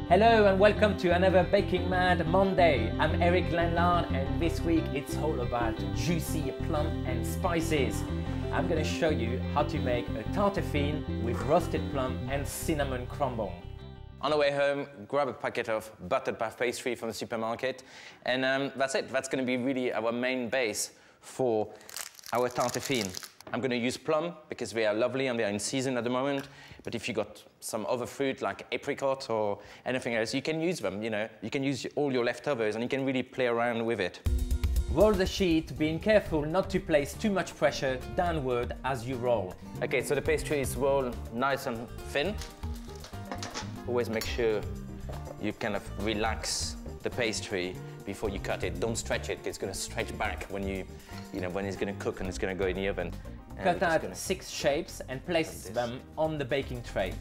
Hello and welcome to another Baking Mad Monday. I'm Eric Lanlard and this week it's all about juicy plum and spices. I'm going to show you how to make a tarte with roasted plum and cinnamon crumble. On the way home, grab a packet of buttered puff pastry from the supermarket, and that's it. That's going to be really our main base for our tarte. I'm going to use plum because they are lovely and they are in season at the moment. But if you got some other fruit like apricot or anything else, you can use them. You know, you can use all your leftovers and you can really play around with it. Roll the sheet, being careful not to place too much pressure downward as you roll. Okay, so the pastry is rolled nice and thin. Always make sure you kind of relax the pastry before you cut it. Don't stretch it. It's going to stretch back when when it's going to cook and it's going to go in the oven. Cut out 6 shapes and place them on the baking tray.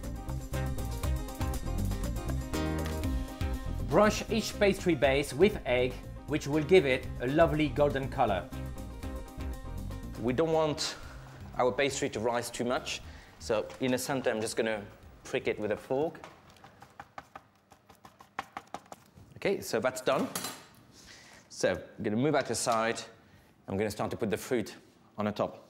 Brush each pastry base with egg, which will give it a lovely golden color. We don't want our pastry to rise too much, so in the center I'm just going to prick it with a fork. Okay, so that's done. So I'm going to move out the side. I'm going to start to put the fruit on the top.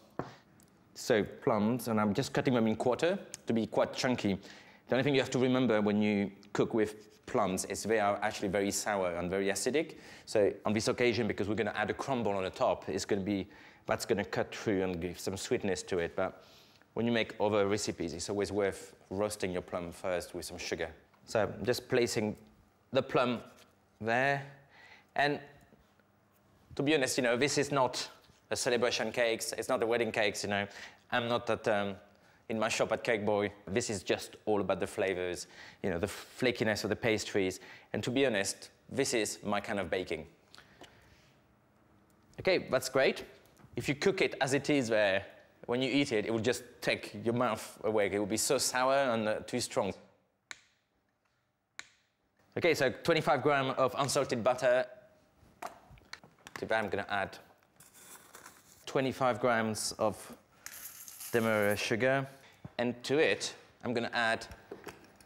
So plums, and I'm just cutting them in quarter to be quite chunky. The only thing you have to remember when you cook with plums is they are actually very sour and very acidic. So on this occasion, because we're going to add a crumble on the top, that's going to cut through and give some sweetness to it. But when you make other recipes, it's always worth roasting your plum first with some sugar. So I'm just placing the plum there. And to be honest, this is not a celebration cakes, it's not a wedding cakes, I'm not in my shop at Cake Boy. This is just all about the flavors, the flakiness of the pastries. And to be honest, this is my kind of baking. Okay, that's great. If you cook it as it is there, when you eat it, it will just take your mouth away. It will be so sour and too strong. Okay, so 25 grams of unsalted butter. To that I'm going to add 25 grams of demerara sugar, and to it I'm going to add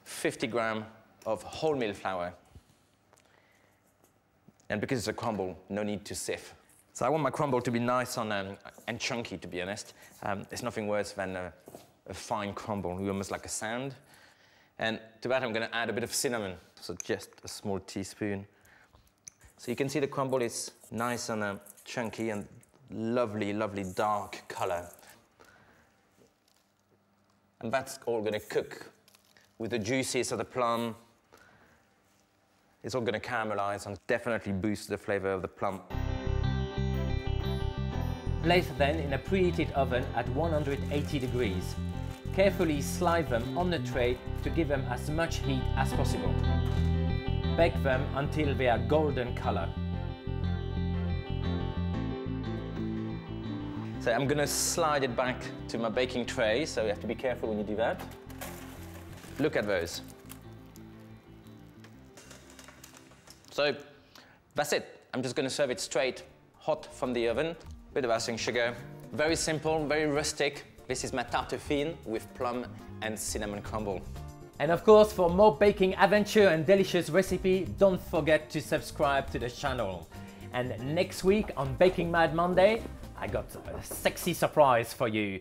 50 grams of wholemeal flour. And because it's a crumble, no need to sieve. So I want my crumble to be nice and chunky, to be honest. There's nothing worse than a fine crumble, almost like a sand. And to that I'm going to add a bit of cinnamon, so just a small teaspoon. So you can see the crumble is nice and chunky and lovely, lovely dark color. And that's all going to cook with the juices of the plum. It's all going to caramelize and definitely boost the flavor of the plum. Place them in a preheated oven at 180 degrees. Carefully slide them on the tray to give them as much heat as possible. Bake them until they are golden color. So I'm going to slide it back to my baking tray, so you have to be careful when you do that. Look at those. So that's it. I'm just going to serve it straight, hot from the oven. Bit of icing sugar. Very simple, very rustic. This is my tarte with plum and cinnamon crumble. And of course, for more baking adventure and delicious recipe, don't forget to subscribe to the channel. And next week on Baking Mad Monday, I got a sexy surprise for you.